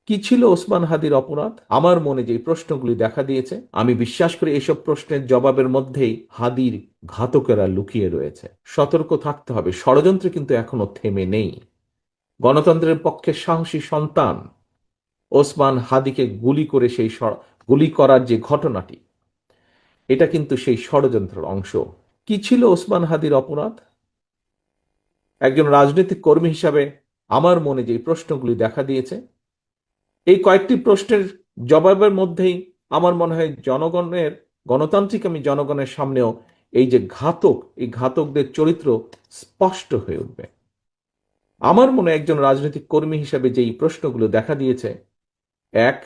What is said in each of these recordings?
কি ছিল ওসমান হাদির অপরাধ? আমার মনে যে প্রশ্নগুলি দেখা দিয়েছে, আমি বিশ্বাস করি এসব প্রশ্নের জবাবের মধ্যেই হাদির ঘাতকেরা লুকিয়ে রয়েছে। সতর্ক থাকতে হবে, ষড়যন্ত্র কিন্তু এখনো থেমে নেই। গণতন্ত্রের পক্ষে সাহসী সন্তান ওসমান হাদিকে গুলি করার যে ঘটনাটি, এটা কিন্তু সেই ষড়যন্ত্রের অংশ। কি ছিল ওসমান হাদির অপরাধ? একজন রাজনৈতিক কর্মী হিসাবে আমার মনে যে প্রশ্নগুলি দেখা দিয়েছে, এই কয়েকটি প্রশ্নের জবাবের মধ্যেই আমার মনে হয় গণতান্ত্রিক আমি জনগণের সামনেও এই যে এই ঘাতকদের চরিত্র স্পষ্ট হয়ে উঠবে। আমার মনে একজন রাজনৈতিক কর্মী হিসাবে যেই প্রশ্নগুলো দেখা দিয়েছে, এক,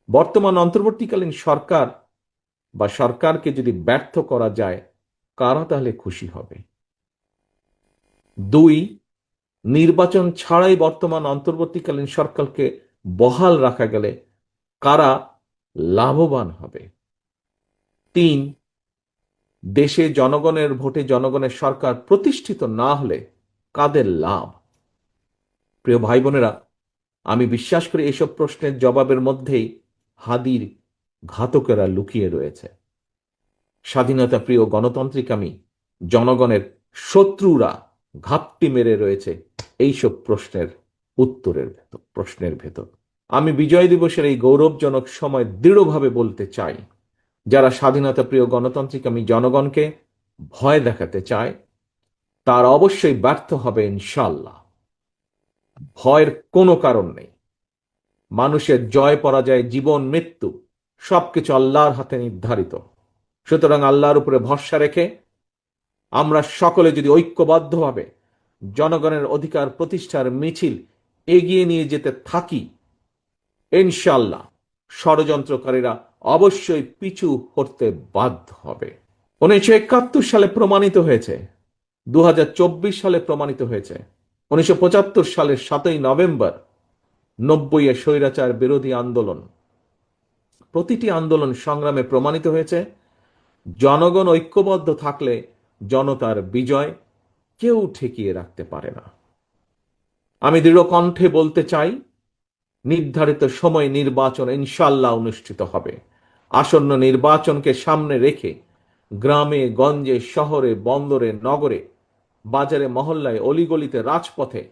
বর্তমান অন্তর্বর্তীকালীন সরকার বা সরকারকে যদি ব্যর্থ করা যায়, কারা তাহলে খুশি হবে? দুই, নির্বাচন ছাড়াই বর্তমান অন্তর্বর্তীকালীন সরকারকে বহাল রাখা গেলে কারা লাভবান হবে? তিন, দেশে জনগণের ভোটে জনগণের সরকার প্রতিষ্ঠিত না হলে কাদের লাভ? প্রিয় ভাই বোনেরা, আমি বিশ্বাস করি এসব প্রশ্নের জবাবের মধ্যেই হাদির ঘাতকেরা লুকিয়ে রয়েছে। স্বাধীনতা প্রিয় গণতান্ত্রিক আমি জনগণের শত্রুরা ঘাপটি মেরে রয়েছে এইসব প্রশ্নের ভেতর। আমি বিজয় দিবসের এই গৌরবজনক সময় দৃঢ়ভাবে বলতে চাই, যারা স্বাধীনতা প্রিয় গণতান্ত্রিক আমি জনগণকে ভয় দেখাতে চায়, তার অবশ্যই ব্যর্থ হবে ইনশাল্লাহ। ভয়ের কোনো কারণ নেই। মানুষের জয় পরাজয়, জীবন মৃত্যু সবকিছু আল্লাহর হাতে নির্ধারিত। সুতরাং আল্লাহর উপরে ভরসা রেখে আমরা সকলে যদি ঐক্যবদ্ধভাবে জনগণের অধিকার প্রতিষ্ঠার মিছিল এগিয়ে নিয়ে যেতে থাকি, ইনশাল্লাহ ষড়যন্ত্রকারীরা অবশ্যই পিছু হটতে বাধ্য হবে। 1971 সালে প্রমাণিত হয়েছে, 2024 সালে প্রমাণিত হয়েছে, 1975 সালের 7ই নভেম্বর 90-এ স্বৈরাচার বিরোধী আন্দোলন, প্রতিটি আন্দোলন সংগ্রামে প্রমাণিত হয়েছে, জনগণ ঐক্যবদ্ধ থাকলে জনতার বিজয় কেউ ঠেকিয়ে রাখতে পারে না। আমি দৃঢ় কণ্ঠে বলতে চাই, নির্ধারিত সময় নির্বাচন ইনশাল্লাহ অনুষ্ঠিত হবে। আসন্ন নির্বাচনকে সামনে রেখে গ্রামে গঞ্জে, শহরে বন্দরে, নগরে, বাজারে, মহল্লায়, অলিগলিতে, রাজপথে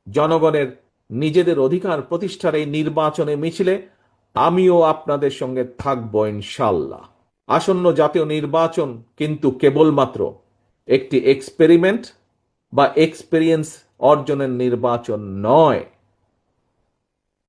জনগণের নিজেদের অধিকার প্রতিষ্ঠার এই নির্বাচনে মিছিলে আমিও আপনাদের সঙ্গে থাকব ইনশাল্লাহ। আসন্ন জাতীয় নির্বাচন কিন্তু কেবলমাত্র একটি এক্সপেরিমেন্ট বা এক্সপেরিয়েন্স অর্জনের নির্বাচন নয়।